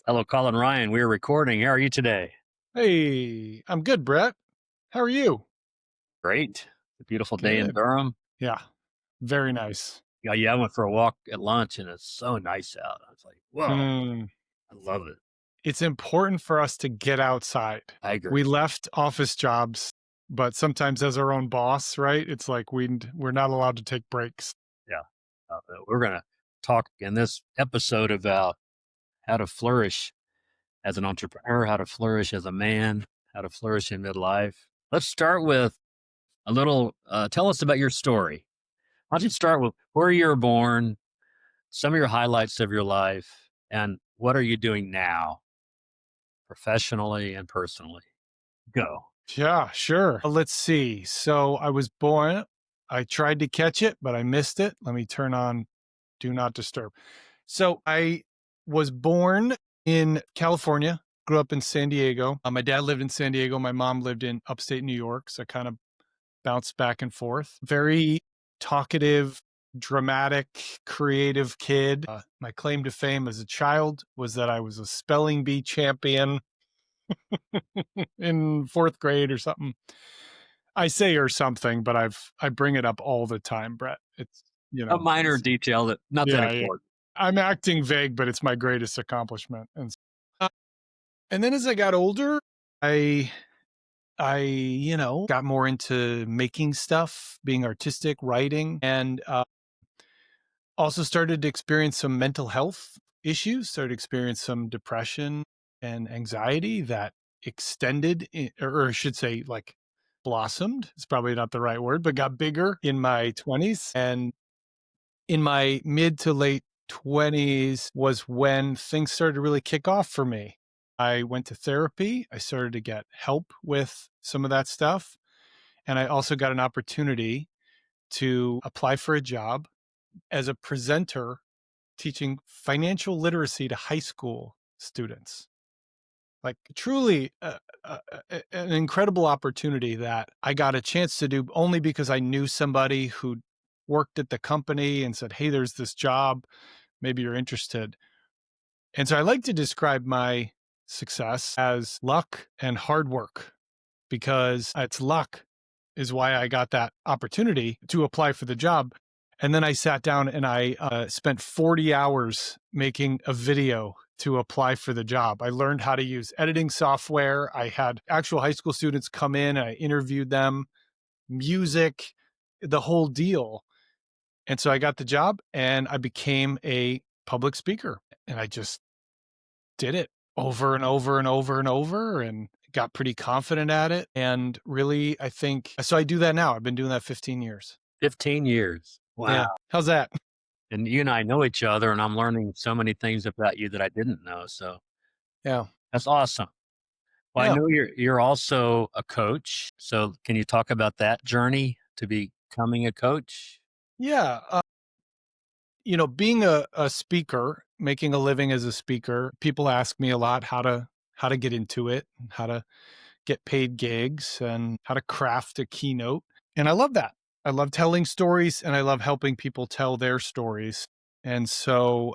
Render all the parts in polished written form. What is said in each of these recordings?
Hello, Colin Ryan. We're recording. How are you today? Hey, I'm good, Brett. How are you? Great. A beautiful day in Good. Durham. Yeah, very nice. Yeah, I went for a walk at lunch and it's so nice out. I was like, whoa, Mm, I love it. it's important for us to get outside. I agree. We left office jobs, but sometimes as our own boss, right? It's like we're not allowed to take breaks. Yeah. We're going to talk in this episode about how to flourish as an entrepreneur, how to flourish as a man, how to flourish in midlife. Let's start with a little, tell us about your story. Why don't you start with where you were born, some of your highlights of your life, and what are you doing now, professionally and personally? Go. Yeah, sure. Let's see. So I was born, I tried to catch it, but I missed it. Let me turn on Do Not Disturb. So I was born in California, grew up in San Diego. My dad lived in San Diego. My mom lived in upstate New York. So I kind of bounced back and forth. Very talkative, dramatic, creative kid. My claim to fame as a child was that I was a spelling bee champion in fourth grade or something. I say or something, but I bring it up all the time, Brett. It's A minor it's detail that not that yeah, yeah. important. I'm acting vague, but it's my greatest accomplishment. Uh, and then as I got older, I I got more into making stuff, being artistic, writing, and also started to experience some mental health issues, started to experience some depression and anxiety that or I should say, like blossomed. It's probably not the right word, but got bigger in my 20s. And in my mid to late 20s was when things started to really kick off for me. I went to therapy. I started to get help with some of that stuff. And I also got an opportunity to apply for a job as a presenter teaching financial literacy to high school students. Like truly an incredible opportunity that I got a chance to do only because I knew somebody who worked at the company and said, "Hey, there's this job. Maybe you're interested." And so I like to describe my success as luck and hard work because it's luck is why I got that opportunity to apply for the job. And then I sat down and I spent 40 hours making a video to apply for the job. I learned how to use editing software. I had actual high school students come in and I interviewed them, music, the whole deal. And so I got the job and I became a public speaker and I just did it over and over and over and over and got pretty confident at it. And really, I think so. I do that now. I've been doing that 15 years. 15 years. Yeah. Wow. How's that? And you and I know each other, and I'm learning so many things about you that I didn't know. So Yeah. that's awesome. Well, I Yeah. know you're also a coach. So can you talk about that journey to becoming a coach? Yeah. Being a speaker, making a living as a speaker, people ask me a lot how to get into it, how to get paid gigs and how to craft a keynote. And I love that. I love telling stories and I love helping people tell their stories. And so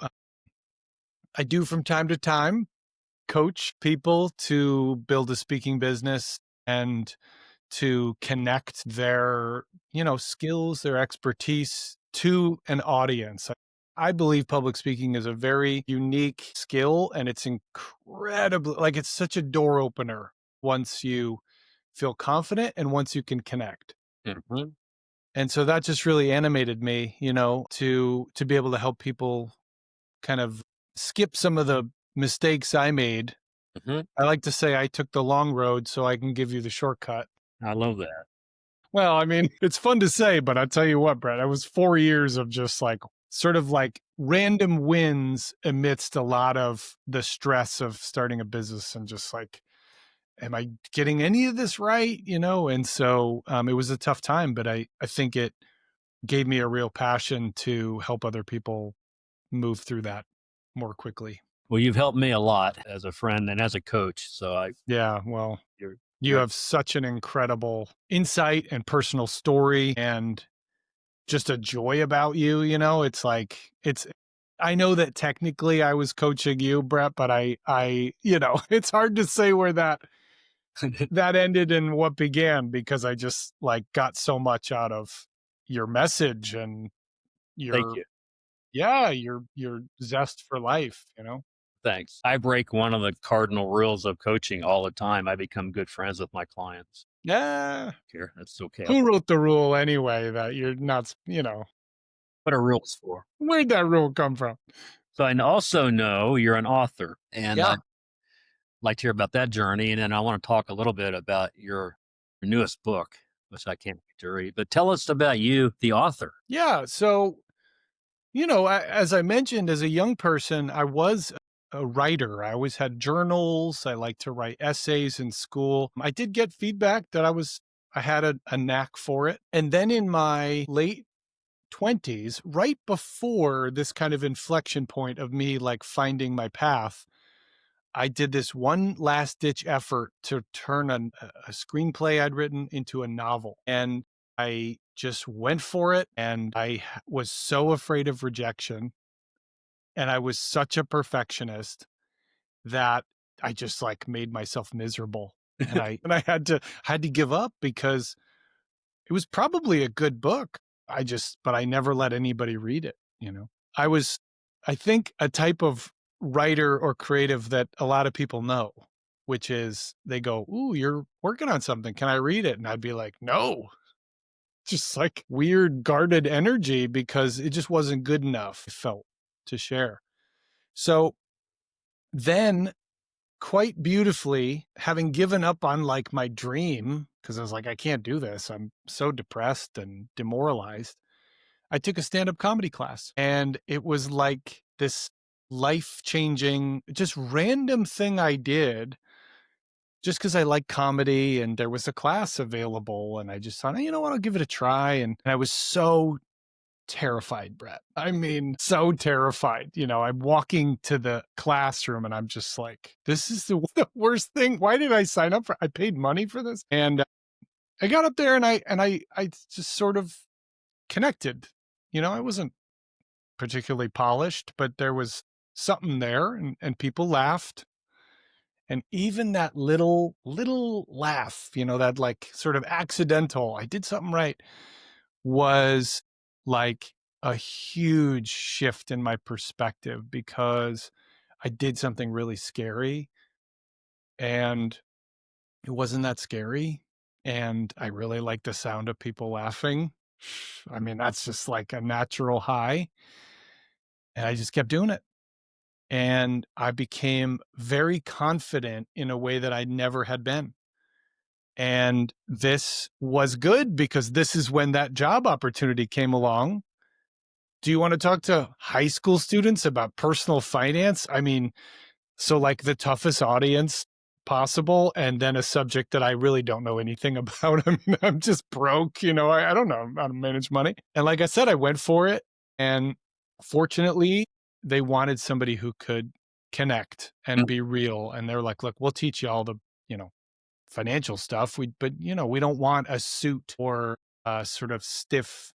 I do from time to time coach people to build a speaking business and to connect their, skills, their expertise to an audience. I believe public speaking is a very unique skill and it's incredibly like it's such a door opener once you feel confident and once you can connect. Hmm. And so that just really animated me, to be able to help people kind of skip some of the mistakes I made. Hmm. I like to say I took the long road so I can give you the shortcut. I love that. Well, I mean, it's fun to say, but I'll tell you what, Brett, it was 4 years of just like sort of like random wins amidst a lot of the stress of starting a business and just like, am I getting any of this right? And so it was a tough time, but I think it gave me a real passion to help other people move through that more quickly. Well, you've helped me a lot as a friend and as a coach. So Yeah. Well, you're, you you're have such an incredible insight and personal story and just a joy about you, it's like I know that technically I was coaching you, Brett, but it's hard to say where that ended and what began because I just like got so much out of your message and Thank your you. your zest for life. Thanks. I break one of the cardinal rules of coaching all the time. I become good friends with my clients. Yeah. Here, that's okay. Who wrote the rule anyway that you're not? What are rules for? Where'd that rule come from? So I also know you're an author, and Yeah. I'd like to hear about that journey. And then I want to talk a little bit about your newest book, which I can't wait to read. But tell us about you, the author. Yeah. So, as I mentioned, as a young person, I was a writer. I always had journals. I liked to write essays in school. I did get feedback that I had a knack for it. And then in my late 20s, right before this kind of inflection point of me like finding my path, I did this one last ditch effort to turn a screenplay I'd written into a novel. And I just went for it. And was so afraid of rejection. And I was such a perfectionist that I just like made myself miserable. And I had to give up because it was probably a good book. But I never let anybody read it. I was, I think, a type of writer or creative that a lot of people know, which is they go, "Ooh, you're working on something. Can I read it?" And I'd be like, "No." Just like weird guarded energy because it just wasn't good enough, I felt, to share. So then quite beautifully, having given up on like my dream, because I was like, I can't do this. I'm so depressed and demoralized. I took a stand up comedy class and it was like this life changing, just random thing I did just because I like comedy and there was a class available. And I just thought, you know what, I'll give it a try. And I was so terrified, Brett. I mean, so terrified. I'm walking to the classroom and I'm just like, this is the worst thing. Why did I sign up for? I paid money for this. And I got up there and I just sort of connected. I wasn't particularly polished, but there was something there and people laughed. And even that little laugh, that like sort of accidental, I did something right, was like a huge shift in my perspective because I did something really scary and it wasn't that scary. And I really like the sound of people laughing. I mean, that's just like a natural high. And I just kept doing it. And I became very confident in a way that I never had been. And this was good because this is when that job opportunity came along. Do you want to talk to high school students about personal finance? I mean, so like the toughest audience possible, and then a subject that I really don't know anything about. I mean, I'm just broke, I don't know how to manage money. And like I said, I went for it. And fortunately, they wanted somebody who could connect and be real. And they're like, look, we'll teach you all the, you know, financial stuff. But we don't want a suit or a sort of stiff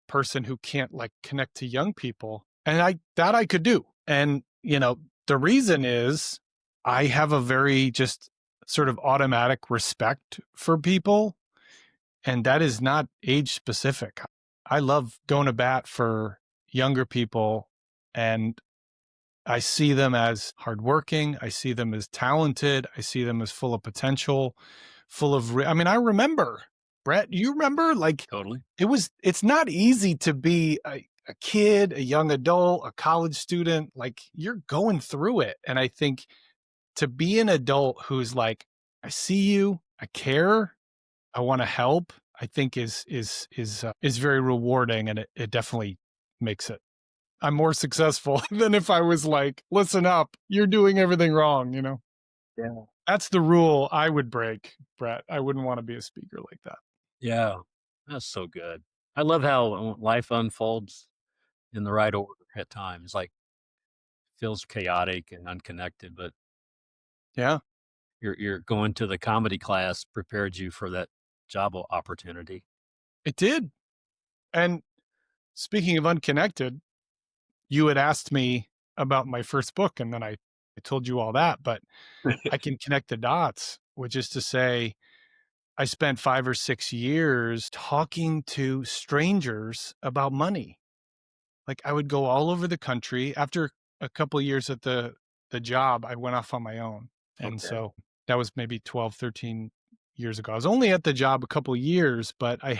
person who can't like connect to young people. And I could do. And, the reason is I have a very just sort of automatic respect for people. And that is not age specific. I love going to bat for younger people and I see them as hardworking. I see them as talented. I see them as full of potential, I mean, I remember, Brett, you remember like Totally. it's not easy to be a kid, a young adult, a college student. Like you're going through it. And I think to be an adult who's like, I see you, I care, I want to help, I think is very rewarding. And it definitely makes it I'm more successful than if I was like, listen up, you're doing everything wrong. Yeah. That's the rule I would break, Brett. I wouldn't want to be a speaker like that. Yeah. That's so good. I love how life unfolds in the right order at times. Like feels chaotic and unconnected, but Yeah, you're going to the comedy class prepared you for that job opportunity. it did. And speaking of unconnected, you had asked me about my first book, and then I told you all that, but I can connect the dots, which is to say, I spent 5 or 6 years talking to strangers about money. Like, I would go all over the country. After a couple years at the job, I went off on my own, and Okay. so that was maybe 12, 13 years ago. I was only at the job a couple years, but I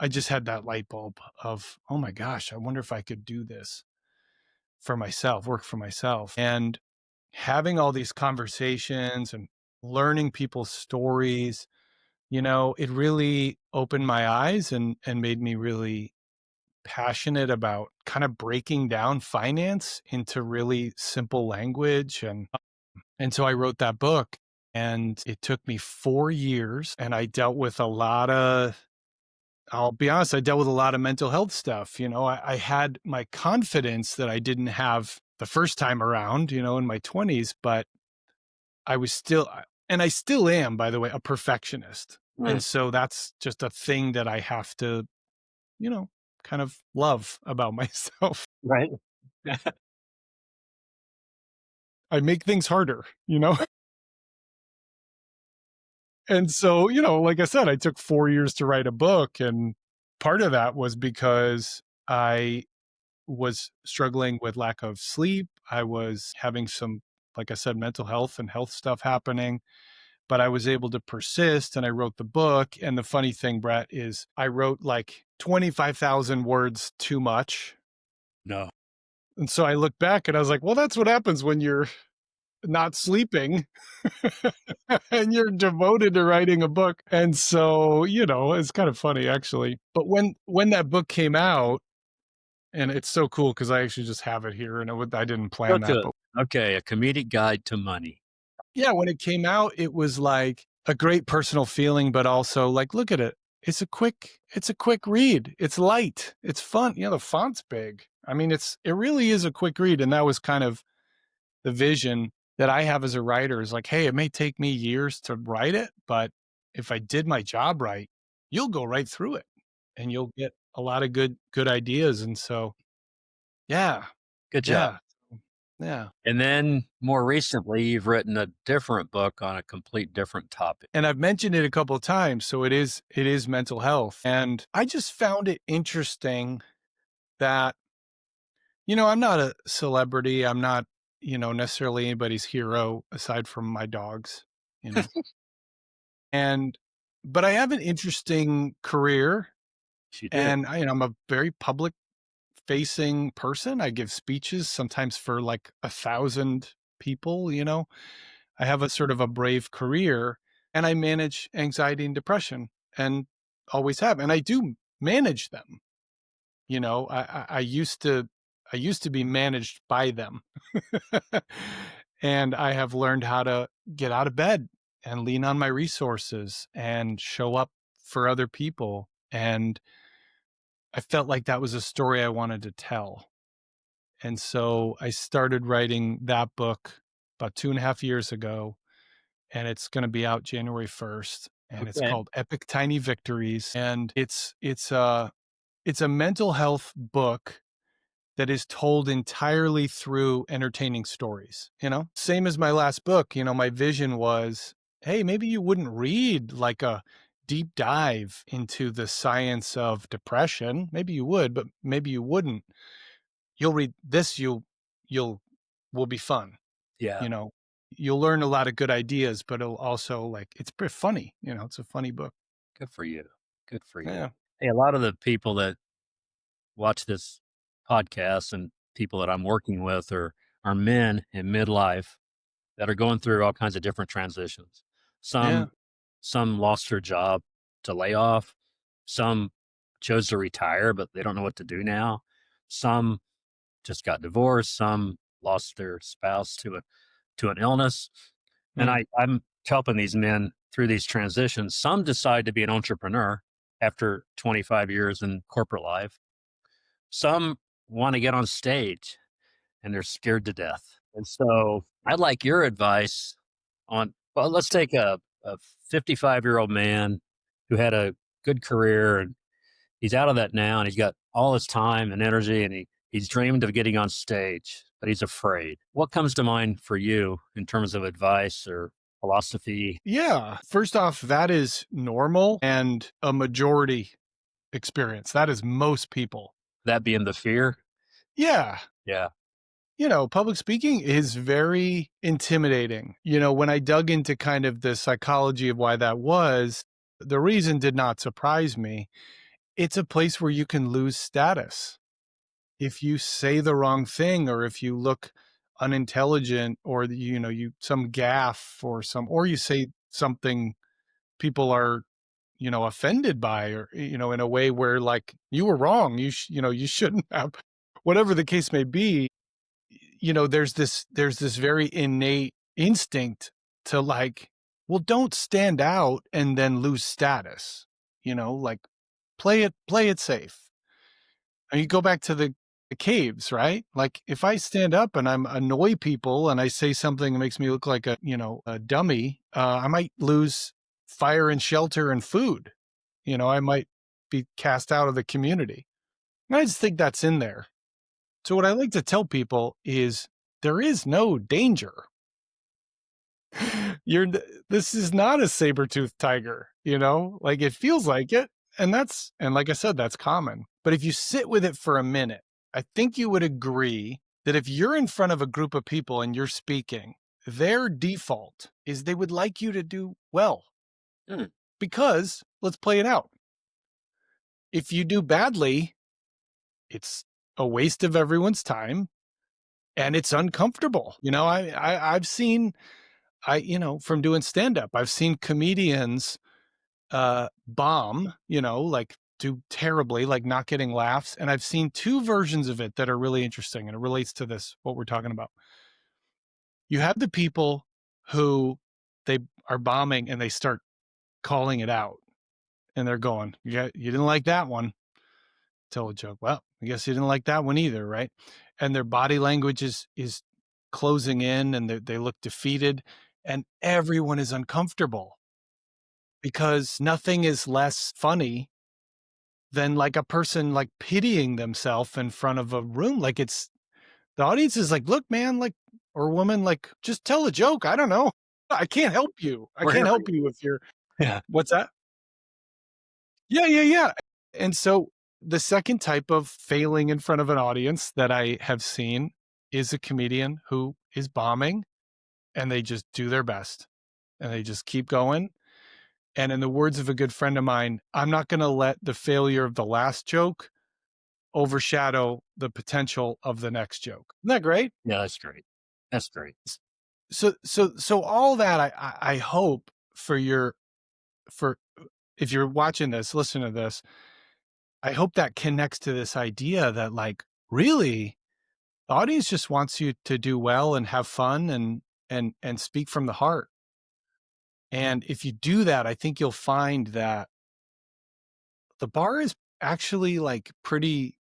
just had that light bulb of, "Oh my gosh, I wonder if I could do this for myself, work for myself." And having all these conversations and learning people's stories, it really opened my eyes and made me really passionate about kind of breaking down finance into really simple language, and so I wrote that book, and it took me 4 years, and I dealt with a lot of I'll be honest, I dealt with a lot of mental health stuff. I had my confidence that I didn't have the first time around, in my 20s, but I was still, and I still am, by the way, a perfectionist. And Mm, so that's just a thing that I have to, you know, kind of love about myself. right. I make things harder. And so, like I said, I took 4 years to write a book. And part of that was because I was struggling with lack of sleep. I was having some, like I said, mental health and health stuff happening, but I was able to persist and I wrote the book. And the funny thing, Brett, is I wrote like 25,000 words too much. No. And so I look back and I was like, well, that's what happens when you're not sleeping and you're devoted to writing a book. And so, it's kind of funny actually. But when that book came out, and it's so cool because I actually just have it here, and I didn't plan Look that, good. but Okay. A comedic guide to money. yeah, when it came out, it was like a great personal feeling, but also like, look at it. It's a quick read. It's light. It's fun. The font's big. I mean, it really is a quick read. And that was kind of the vision that I have as a writer is like, hey, it may take me years to write it, but if I did my job right, you'll go right through it and you'll get a lot of good ideas. And so, yeah, Good job. yeah, yeah. And then more recently, you've written a different book on a complete different topic. And I've mentioned it a couple of times, so it is mental health. And I just found it interesting that, I'm not a celebrity. I'm not, necessarily anybody's hero aside from my dogs, you know. And but I have an interesting career, She did. and I'm a very public facing person. I give speeches sometimes for like 1,000 people. I have a sort of a brave career, and I manage anxiety and depression and always have. And I do manage them. I used to be managed by them. And I have learned how to get out of bed and lean on my resources and show up for other people. And I felt like that was a story I wanted to tell. And so I started writing that book about 2.5 years ago, and it's going to be out January 1st. And it's Okay. called Epic Tiny Victories. And it's a mental health book that is told entirely through entertaining stories. Same as my last book, my vision was, hey, maybe you wouldn't read like a deep dive into the science of depression. Maybe you would, but maybe you wouldn't. You'll read this, you'll will be fun. Yeah. You know, you'll learn a lot of good ideas, but it'll also like it's pretty funny. It's a funny book. Good for you. Good for you. Yeah. Hey, a lot of the people that watch this podcast and people that I'm working with are men in midlife that are going through all kinds of different transitions. Yeah. Some lost their job to layoff. Some chose to retire, but they don't know what to do now. Some just got divorced. Some lost their spouse to an illness. And Mm. I'm helping these men through these transitions. Some decide to be an entrepreneur after 25 years in corporate life. Some want to get on stage and they're scared to death. And so I'd like your advice on, well, let's take a 55-year-old man who had a good career and he's out of that now and he's got all his time and energy and he He's dreamed of getting on stage, but he's afraid. What comes to mind for you in terms of advice or philosophy? Yeah. First off, that is normal and a majority experience. That is most people. That being the fear? Yeah. Yeah. Public speaking is very intimidating. When I dug into kind of the psychology of why that was, the reason did not surprise me. It's a place where you can lose status. If you say the wrong thing or if you look unintelligent or you some gaffe or you say something people are offended by or in a way where like you were wrong, you shouldn't have, whatever the case may be. There's this very innate instinct to like, well, don't stand out and then lose status, like play it safe. And you go back to the caves, right? Like if I stand up and I'm annoy people and I say something that makes me look like a dummy, I might lose fire and shelter and food. I might be cast out of the community. And I just think that's in there. So what I like to tell people is there is no danger. You're this is not a saber-toothed tiger, like it feels like it. And like I said, that's common. But if you sit with it for a minute, I think you would agree that if you're in front of a group of people and you're speaking, their default is they would like you to do well. Hmm. Because let's play it out. If you do badly, it's a waste of everyone's time and it's uncomfortable. I've seen from doing stand up, I've seen comedians bomb, like do terribly, like not getting laughs. And I've seen two versions of it that are really interesting. And it relates to this, what we're talking about. You have the people who they are bombing and they start calling it out and they're going, yeah, you didn't like that one. Tell a joke. Well, I guess you didn't like that one either. Right. And their body language is closing in and they look defeated and everyone is uncomfortable because nothing is less funny than like a person like pitying themselves in front of a room. Like it's the audience is like, look, man, like, or woman, like, just tell a joke. I don't know. I can't help you. I We're here can't for help you. you if you're, Yeah. what's that? Yeah, yeah, yeah. And so the second type of failing in front of an audience that I have seen is a comedian who is bombing and they just do their best and they just keep going. And in the words of a good friend of mine, I'm not going to let the failure of the last joke overshadow the potential of the next joke. Isn't that great? Yeah, that's great. That's great. So all that I hope for if you're watching this, listen to this. I hope that connects to this idea that like really the audience just wants you to do well and have fun and speak from the heart. And if you do that, I think you'll find that the bar is actually like pretty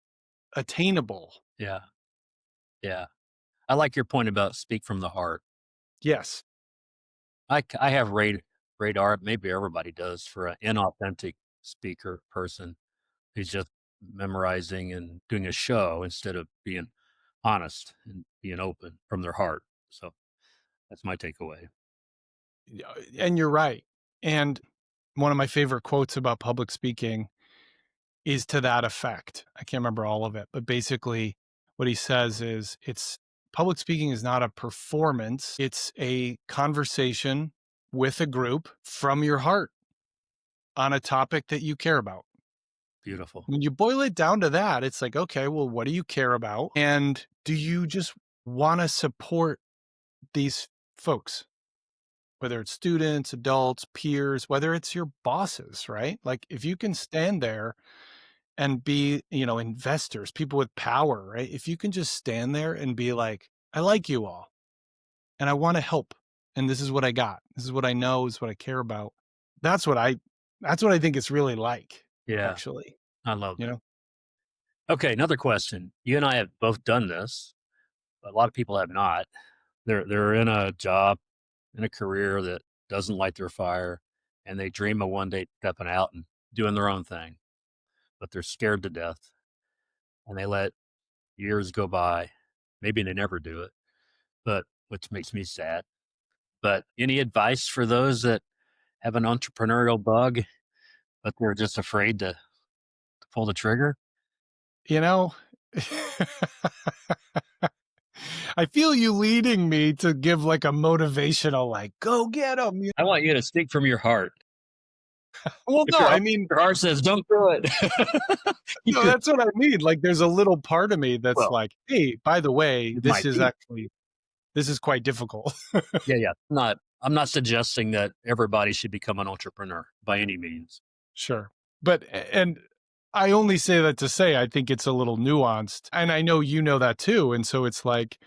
attainable. Yeah. Yeah. I like your point about speak from the heart. Yes. I have radar, maybe everybody does, for an inauthentic speaker person who's just memorizing and doing a show instead of being honest and being open from their heart. So that's my takeaway. Yeah, and you're right. And one of my favorite quotes about public speaking is to that effect. I can't remember all of it, but basically what he says is it's public speaking is not a performance, it's a conversation with a group from your heart on a topic that you care about. Beautiful. When you boil it down to that, it's like, okay, well, what do you care about? And do you just want to support these folks? Whether it's students, adults, peers, whether it's your bosses, right? Like if you can stand there and be, investors, people with power, right? If you can just stand there and be like, I like you all and I want to help. And this is what I got. This is what I know, is what I care about. That's what I that's what I think it's really like, Yeah, actually. I love You that. know? Okay, another question. You and I have both done this, but a lot of people have not. They're in a job, in a career that doesn't light their fire, and they dream of one day stepping out and doing their own thing, but they're scared to death, and they let years go by. Maybe they never do it, but which makes me sad. But any advice for those that have an entrepreneurial bug, but they're just afraid to pull the trigger? You know, I feel you leading me to give like a motivational, like, go get them. I want you to speak from your heart. Well, If no, your I heart, mean, your heart says, "Don't do it," keep no, your that's what I mean. Like, there's a little part of me that's well, like, hey, by the way, it might be. this is quite difficult. Yeah, yeah. I'm not suggesting that everybody should become an entrepreneur by any means. Sure. But and I only say that to say I think it's a little nuanced. And I know you know that too. And so it's like,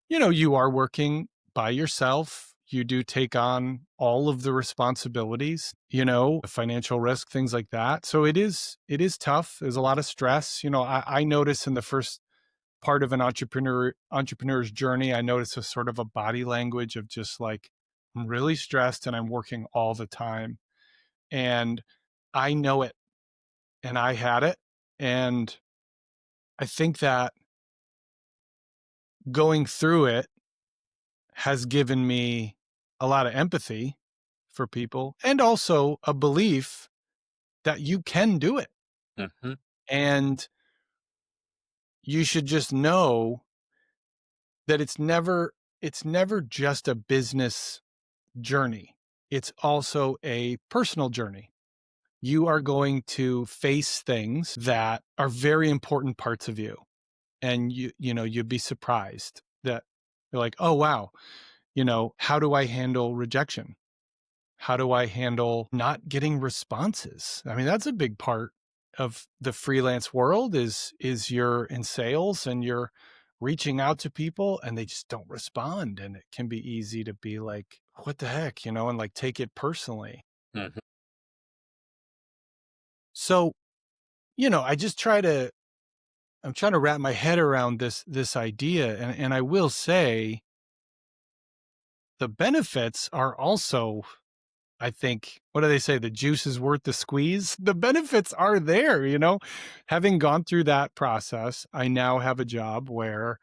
you are working by yourself. You do take on all of the responsibilities, the financial risk, things like that. So it is tough. There's a lot of stress. I notice in the first part of an entrepreneur's journey, I notice a sort of a body language of just like, I'm really stressed and I'm working all the time. And I know it and I had it. And I think that going through it has given me a lot of empathy for people and also a belief that you can do it. Mhm, And you should just know that it's never just a business journey. It's also a personal journey. You are going to face things that are very important parts of you. And you'd be surprised that you're like, oh wow, how do I handle rejection? How do I handle not getting responses? I mean, that's a big part of the freelance world is you're in sales and you're reaching out to people and they just don't respond. And it can be easy to be like, what the heck, and like take it personally. mhm. So, I just I'm trying to wrap my head around this idea. And I will say the benefits are also, I think, what do they say? The juice is worth the squeeze. The benefits are there. Having gone through that process, I now have a job where,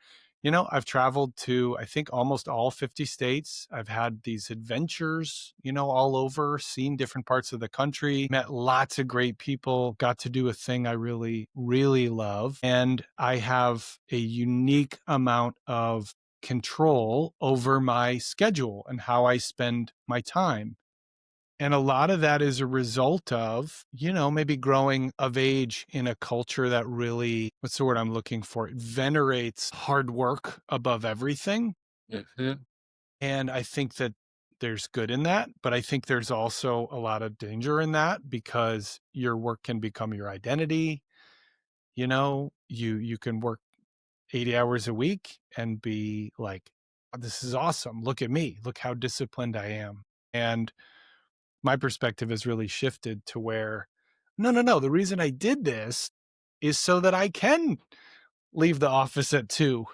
I've traveled to, I think, almost all 50 states. I've had these adventures, all over, seen different parts of the country, met lots of great people, got to do a thing I really, really love. And I have a unique amount of control over my schedule and how I spend my time. And a lot of that is a result of, maybe growing of age in a culture that really, what's the word I'm looking for? It venerates hard work above everything. Mhm, And I think that there's good in that, but I think there's also a lot of danger in that because your work can become your identity. You can work 80 hours a week and be like, "Oh, this is awesome. Look at me. Look how disciplined I am." And my perspective has really shifted to where, no, no, no. The reason I did this is so that I can leave the office at 2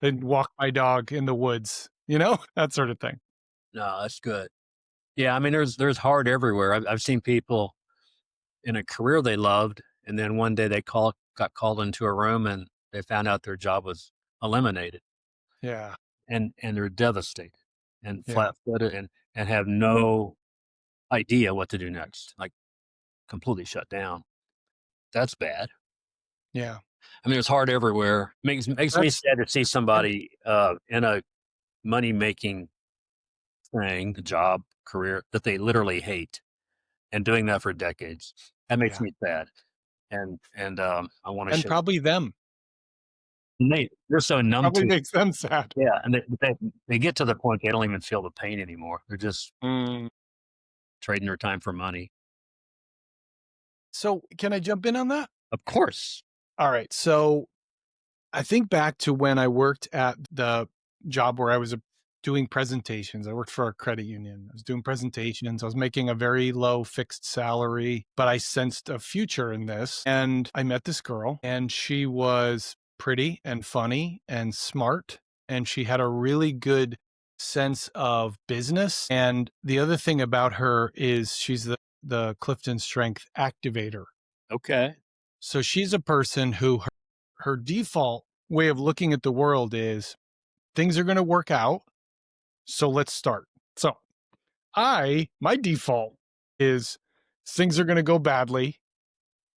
and walk my dog in the woods, that sort of thing. no, that's good. Yeah, I mean, there's hard everywhere. I've seen people in a career they loved, and then one day got called into a room, and they found out their job was eliminated, Yeah. and they're devastated and Yeah. flat-footed and have no idea what to do next, like, completely shut down. That's bad. Yeah. I mean, it's hard everywhere. Makes me That's sad to see and somebody, in a money-making thing, job, career that they literally hate, and doing that for decades. That makes yeah. me sad, I wanna And show probably them. they're so numb Probably to makes them sad. yeah, and they get to the point they don't even feel the pain anymore. They're just Mm. trading their time for money. So, can I jump in on that? Of course. All right. So, I think back to when I worked at the job where I was doing presentations. I worked for a credit union. I was doing presentations. I was making a very low fixed salary, but I sensed a future in this. And I met this girl, and she was pretty and funny and smart. And she had a really good sense of business. And the other thing about her is she's the Clifton Strength activator. Okay. So she's a person who her default way of looking at the world is things are going to work out. So let's start. So my default is things are going to go badly.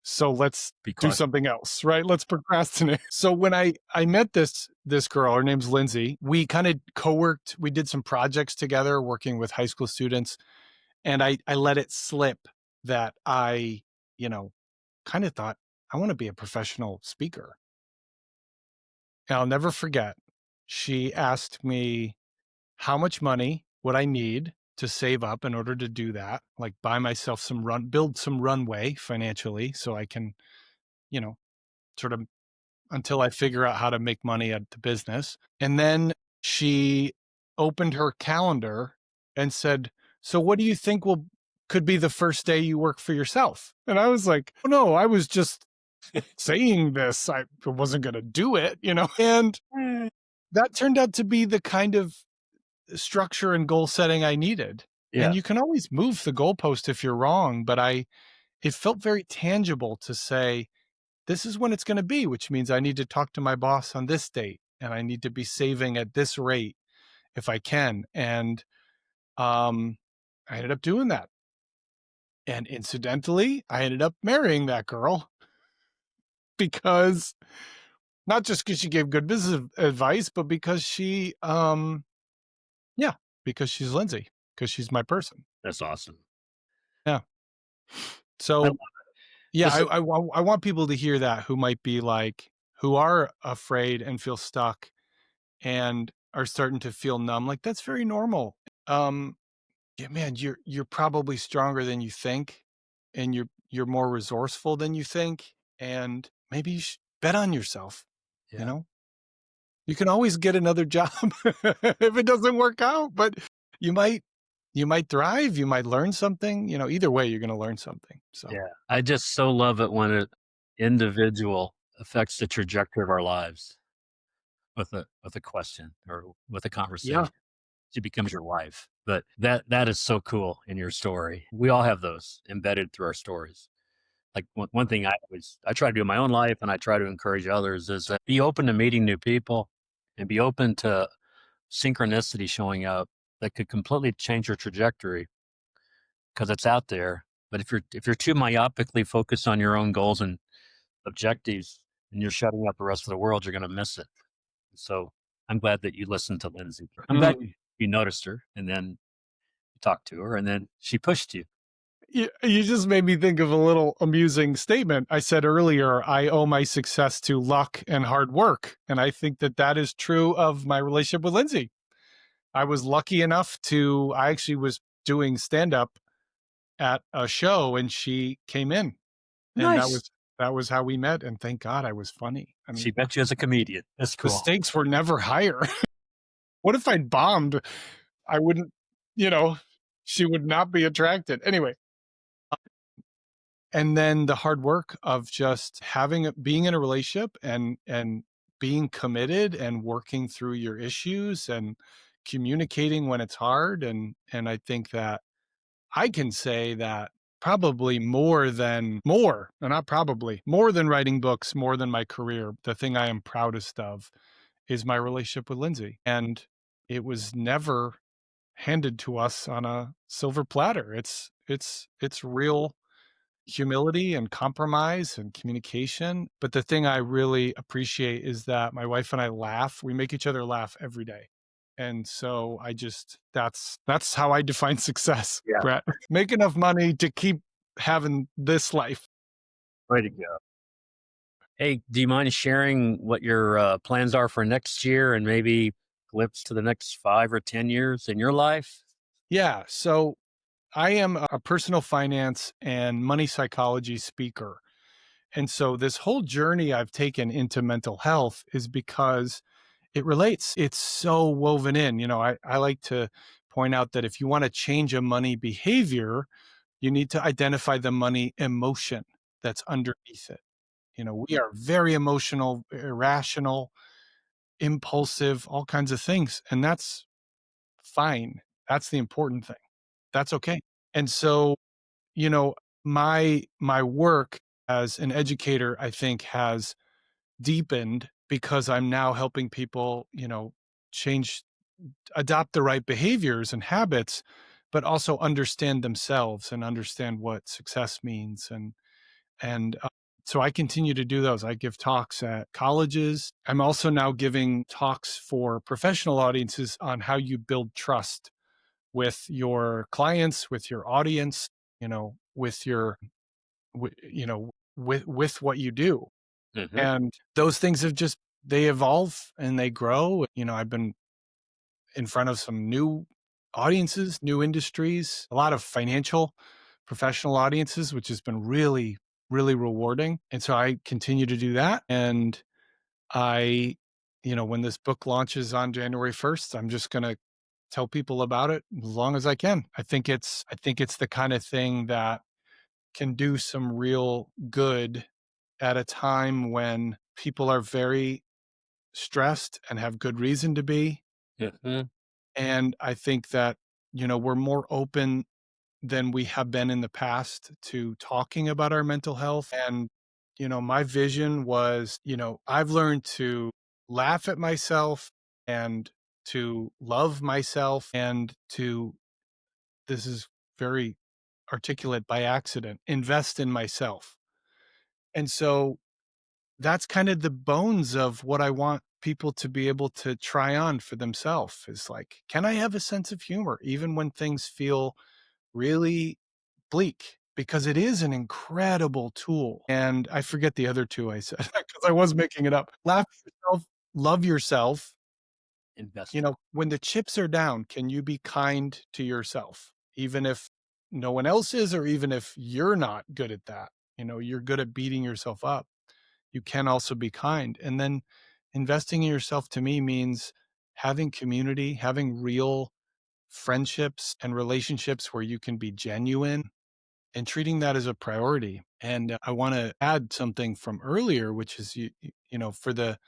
So let's Be do cautious. something else, right? Let's procrastinate. So when I met this girl, her name's Lindsay. We kind of co-worked, we did some projects together working with high school students, and I let it slip that I, you know, kind of thought I want to be a professional speaker. And I'll never forget. She asked me how much money would I need to save up in order to do that, like buy myself build some runway financially so I can, you know, sort of until I figure out how to make money at the business. And then she opened her calendar and said, "So what do you think will could be the first day you work for yourself?" And I was like, "Oh no, I was just saying this. I wasn't going to do it, you know." And that turned out to be the kind of structure and goal setting I needed. Yeah. And you can always move the goalpost if you're wrong, but it felt very tangible to say, this is when it's going to be, which means I need to talk to my boss on this date and I need to be saving at this rate if I can. And I ended up doing that. And incidentally, I ended up marrying that girl because not just because she gave good business advice, but because yeah, because she's Lindsay, because she's my person. That's awesome. Yeah. I So love yeah, this. I want people to hear that who might be like, who are afraid and feel stuck and are starting to feel numb. Like that's very normal. Um, yeah, man, you're probably stronger than you think, and you're more resourceful than you think, and maybe you should bet on yourself. You Yeah. know, you can always get another job if it doesn't work out, but you might you might thrive. You might learn something. You know, either way, you're going to learn something. So Yeah. I just so love it when an individual affects the trajectory of our lives with a question or with a yeah, conversation. She becomes your wife. But that is so cool in your story. We all have those embedded through our stories. Like one thing I try to do in my own life and I try to encourage others is be open to meeting new people and be open to synchronicity showing up that could completely change your trajectory because it's out there. But if you're too myopically focused on your own goals and objectives and you're shutting out the rest of the world, you're going to miss it. So I'm glad that you listened to Lindsay. I'm glad mm. you noticed her and then you talked to her and then she pushed you. You just made me think of a little amusing statement I said earlier. I owe my success to luck and hard work, and I think that that is true of my relationship with Lindsay. I was lucky enough to. I actually was doing stand up at a show, and she came in, and Nice. that was how we met. And thank God I was funny. I She mean, met you as a comedian. That's the cool. stakes were never higher. What if I'd bombed? I wouldn't. You know, she would not be attracted anyway. And then the hard work of just being in a relationship and being committed and working through your issues and communicating when it's hard. And I think that I can say that probably not probably more than writing books, more than my career, the thing I am proudest of is my relationship with Lindsay. And it was never handed to us on a silver platter. It's real humility and compromise and communication. But the thing I really appreciate is that my wife and I laugh. We make each other laugh every day. And so that's how I define success, Yeah. Brett. Make enough money to keep having this life. Way to go. Hey, do you mind sharing what your plans are for next year and maybe glimpse to the next 5 or 10 years in your life? Yeah. So I am a personal finance and money psychology speaker. And so this whole journey I've taken into mental health is because it relates. It's so woven in. You know, I like to point out that if you want to change a money behavior, you need to identify the money emotion that's underneath it. You know, we are very emotional, irrational, impulsive, all kinds of things. And that's fine. That's the important thing. That's okay. And so, you know, my work as an educator, I think, has deepened because I'm now helping people, change adopt the right behaviors and habits, but also understand themselves and understand what success means. And so I continue to do those. I give talks at colleges. I'm also now giving talks for professional audiences on how you build trust with your clients, with your audience, with your, with what you do. Hmm. And those things have just they evolve and they grow. I've been in front of some new audiences, new industries, a lot of financial professional audiences, which has been really, really rewarding. And so I continue to do that. And I, when this book launches on January 1st, I'm just going to tell people about it as long as I can. I think it's the kind of thing that can do some real good at a time when people are very stressed and have good reason to be. Hmm. And I think that, we're more open than we have been in the past to talking about our mental health. And, my vision was, I've learned to laugh at myself and to love myself and to, this is very articulate by accident, invest in myself. And so that's kind of the bones of what I want people to be able to try on for themselves is like, can I have a sense of humor even when things feel really bleak? Because it is an incredible tool. And I forget the other two I said because I was making it up. Laugh at yourself, love yourself. Invest. When the chips are down, can you be kind to yourself? Even if no one else is, or even if you're not good at that, you're good at beating yourself up, you can also be kind. And then investing in yourself to me means having community, having real friendships and relationships where you can be genuine and treating that as a priority. And I want to add something from earlier, which is for the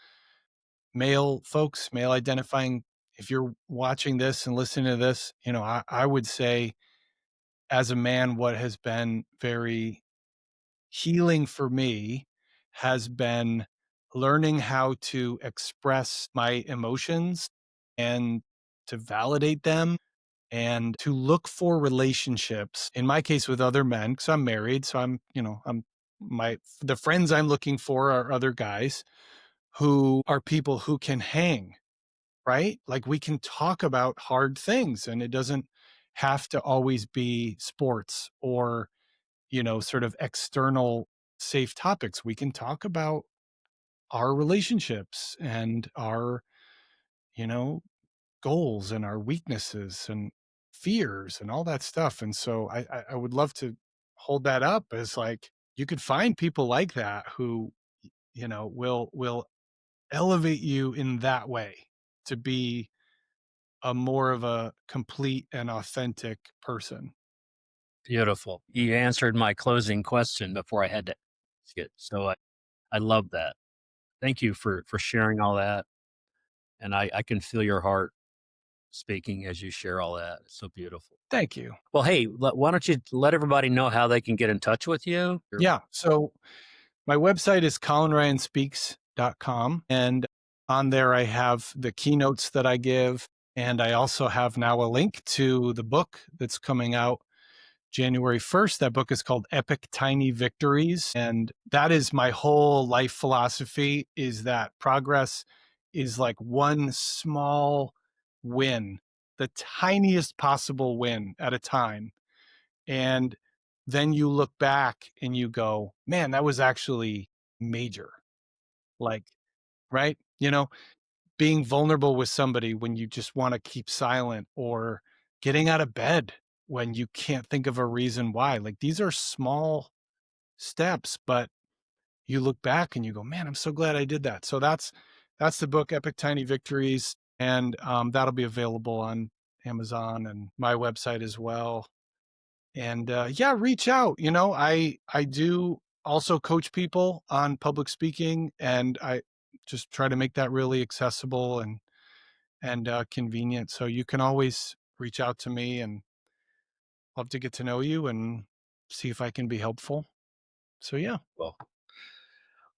male folks, male identifying, if you're watching this and listening to this, I would say as a man, what has been very healing for me has been learning how to express my emotions and to validate them and to look for relationships, in my case with other men, because I'm married. So the friends I'm looking for are other guys who are people who can hang, right? Like we can talk about hard things and it doesn't have to always be sports or, sort of external safe topics. We can talk about our relationships and our, you know, goals and our weaknesses and fears and all that stuff. And so I would love to hold that up as like you could find people like that who, will elevate you in that way to be a more of a complete and authentic person. Beautiful. You answered my closing question before I had to ask it. So I love that. Thank you for sharing all that. And I can feel your heart speaking as you share all that. It's so beautiful. Thank you. Well, hey, why don't you let everybody know how they can get in touch with you? Yeah. So my website is colinryanspeaks.com. And on there, I have the keynotes that I give. And I also have now a link to the book that's coming out January 1st. That book is called Epic Tiny Victories. And that is my whole life philosophy is that progress is like one small win, the tiniest possible win at a time. And then you look back and you go, man, that was actually major. Like, right? Being vulnerable with somebody when you just want to keep silent or getting out of bed when you can't think of a reason why. Like these are small steps, but you look back and you go, man, I'm so glad I did that. So that's the book, Epic Tiny Victories. And that'll be available on Amazon and my website as well. And yeah, reach out. I do also coach people on public speaking, and I just try to make that really accessible and convenient. So you can always reach out to me, and love to get to know you and see if I can be helpful. So yeah, Well,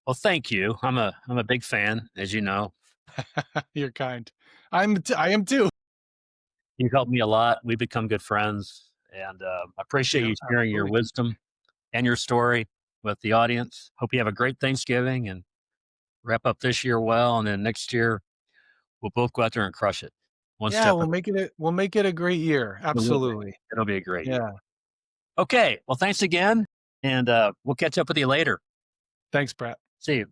Well, thank you. I'm a big fan, as you know. You're kind. I am too. You've helped me a lot. We've become good friends, and I appreciate Yeah, you sharing your absolutely. wisdom and your story with the audience. Hope you have a great Thanksgiving and wrap up this year well, and then next year we'll both go out there and crush it, one Yeah, step at we'll make it a great year. a time. Absolutely. It'll be a great year. Yeah. Okay, well, thanks again, and we'll catch up with you later. Thanks, Brett. See you.